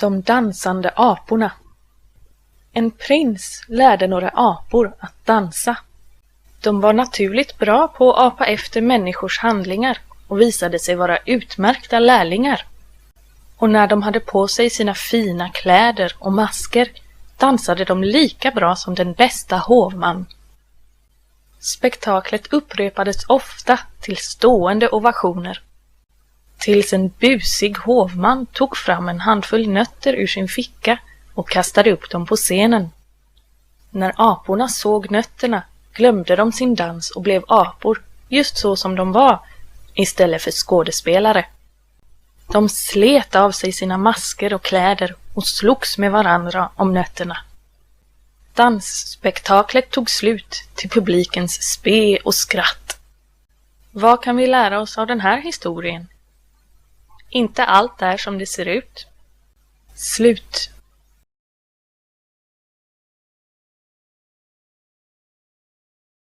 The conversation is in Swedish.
De dansande aporna. En prins lärde några apor att dansa. De var naturligt bra på att apa efter människors handlingar och visade sig vara utmärkta lärlingar. Och när de hade på sig sina fina kläder och masker dansade de lika bra som den bästa hovman. Spektaklet upprepades ofta till stående ovationer. Tills en busig hovman tog fram en handfull nötter ur sin ficka och kastade upp dem på scenen. När aporna såg nötterna glömde de sin dans och blev apor, just så som de var, istället för skådespelare. De slet av sig sina masker och kläder och slogs med varandra om nötterna. Dansspektaklet tog slut till publikens spe och skratt. Vad kan vi lära oss av den här historien? Inte allt är som det ser ut. Slut.